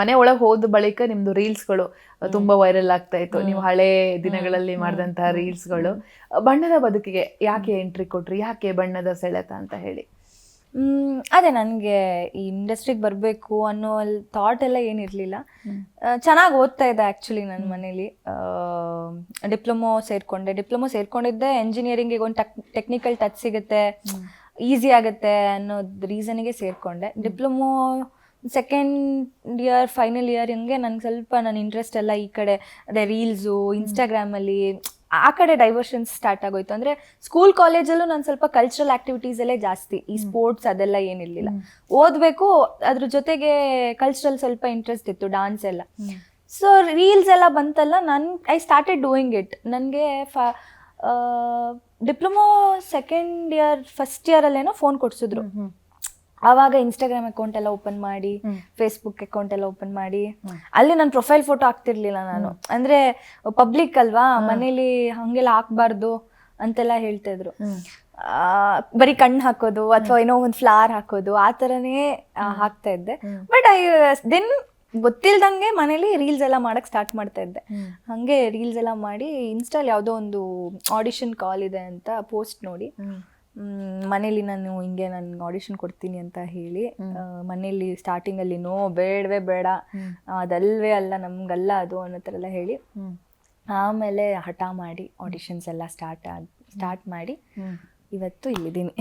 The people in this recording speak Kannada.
ಮನೆ ಒಳಗೆ ಹೋದ ಬಳಿಕ ನಿಮ್ದು ರೀಲ್ಸ್ಗಳು ತುಂಬಾ ವೈರಲ್ ಆಗ್ತಾ ಇತ್ತು. ನೀವು ಹಳೆ ದಿನಗಳಲ್ಲಿ ಮಾಡಿದಂತಹ ರೀಲ್ಸ್ಗಳು. ಬಣ್ಣದ ಬದುಕಿಗೆ ಯಾಕೆ ಎಂಟ್ರಿ ಕೊಟ್ರಿ, ಯಾಕೆ ಬಣ್ಣದ ಸೆಳೆತ ಅಂತ ಹೇಳಿ? ಅದೇ ನನಗೆ ಈ ಇಂಡಸ್ಟ್ರಿಗೆ ಬರಬೇಕು ಅನ್ನೋ ಥಾಟ್ ಎಲ್ಲ ಏನಿರಲಿಲ್ಲ. ಚೆನ್ನಾಗಿ ಓದ್ತಾ ಇದ್ದೆ ಆ್ಯಕ್ಚುಲಿ ನನ್ನ ಮನೇಲಿ. ಡಿಪ್ಲೊಮೊ ಸೇರ್ಕೊಂಡಿದ್ದೆ ಎಂಜಿನಿಯರಿಂಗಿಗೆ ಒಂದು ಟೆಕ್ನಿಕಲ್ ಟಚ್ ಸಿಗುತ್ತೆ, ಈಸಿ ಆಗುತ್ತೆ ಅನ್ನೋದು ರೀಸನಿಗೆ ಸೇರಿಕೊಂಡೆ. Diploma second year final year ಹಂಗೆ ನನಗೆ ಸ್ವಲ್ಪ ನನ್ನ ಇಂಟ್ರೆಸ್ಟ್ ಎಲ್ಲ ಈ ಕಡೆ ಅದೇ ರೀಲ್ಸು, ಇನ್ಸ್ಟಾಗ್ರಾಮಲ್ಲಿ ಆ ಕಡೆ ಡೈವರ್ಷನ್ಸ್ ಸ್ಟಾರ್ಟ್ ಆಗೋಯ್ತು. ಅಂದರೆ ಸ್ಕೂಲ್ ಕಾಲೇಜಲ್ಲೂ ನಾನು ಸ್ವಲ್ಪ ಕಲ್ಚರಲ್ ಆ್ಯಕ್ಟಿವಿಟೀಸಲ್ಲೇ ಜಾಸ್ತಿ, ಈ ಸ್ಪೋರ್ಟ್ಸ್ ಅದೆಲ್ಲ ಏನಿರಲಿಲ್ಲ. ಓದಬೇಕು, ಅದ್ರ ಜೊತೆಗೆ ಕಲ್ಚರಲ್ ಸ್ವಲ್ಪ ಇಂಟ್ರೆಸ್ಟ್ ಇತ್ತು, ಡಾನ್ಸ್ ಎಲ್ಲ. ಸೊ ರೀಲ್ಸ್ ಎಲ್ಲ ಬಂತಲ್ಲ, ಐ ಸ್ಟಾರ್ಟೆಡ್ ಡೂಯಿಂಗ್ ಇಟ್. ನನಗೆ ಡಿಪ್ಲೊಮೊ ಸೆಕೆಂಡ್ ಇಯರ್ ಫಸ್ಟ್ ಇಯರಲ್ಲೇನೋ ಫೋನ್ ಕೊಡಿಸಿದ್ರು. ಆವಾಗ ಇನ್ಸ್ಟಾಗ್ರಾಮ್ ಅಕೌಂಟ್ ಎಲ್ಲ ಓಪನ್ ಮಾಡಿ, ಫೇಸ್ಬುಕ್ ಅಕೌಂಟ್ ಎಲ್ಲ ಓಪನ್ ಮಾಡಿ, ಅಲ್ಲಿ ನನ್ನ ಪ್ರೊಫೈಲ್ ಫೋಟೋ ಹಾಕ್ತಿರ್ಲಿಲ್ಲ ನಾನು. ಅಂದ್ರೆ ಪಬ್ಲಿಕ್ ಅಲ್ವಾ, ಮನೇಲಿ ಹಂಗೆಲ್ಲ ಹಾಕ್ಬಾರ್ದು ಅಂತೆಲ್ಲ ಹೇಳ್ತಾ ಇದ್ರು. ಬರೀ ಕಣ್ಣು ಹಾಕೋದು ಅಥವಾ ಏನೋ ಒಂದು ಫ್ಲವರ್ ಹಾಕೋದು ಆ ಥರನೇ ಹಾಕ್ತಾ ಇದ್ದೆ. ಬಟ್ ದೆನ್ ಗೊತ್ತಿಲ್ದಂಗೆ ಮನೇಲಿ ರೀಲ್ಸ್ ಎಲ್ಲ ಮಾಡಕ್ ಸ್ಟಾರ್ಟ್ ಮಾಡ್ತಾ ಇದ್ದೆ. ಹಂಗೆ ರೀಲ್ಸ್ ಎಲ್ಲ ಮಾಡಿ ಇನ್ಸ್ಟಾಲ್ ಯಾವುದೋ ಒಂದು ಆಡಿಷನ್ ಕಾಲ್ ಇದೆ ಅಂತ ಪೋಸ್ಟ್ ನೋಡಿ ಮನೇಲಿ ನಾನು ಹಿಂಗೆ ನಾನು ಆಡಿಷನ್ ಕೊಡ್ತೀನಿ ಅಂತ ಹೇಳಿ, ಮನೇಲಿ ಸ್ಟಾರ್ಟಿಂಗಲ್ಲಿ ನೋ, ಬೇಡವೇ ಬೇಡ, ಅದಲ್ವೇ ಅಲ್ಲ, ನಮ್ಗಲ್ಲ ಅದು ಅನ್ನೋ ಥರ ಎಲ್ಲ ಹೇಳಿ, ಆಮೇಲೆ ಹಠ ಮಾಡಿ ಆಡಿಷನ್ಸ್ ಎಲ್ಲ ಸ್ಟಾರ್ಟ್ ಮಾಡಿ ಇವತ್ತು ಇಲ್ಲಿದ್ದೀನಿ.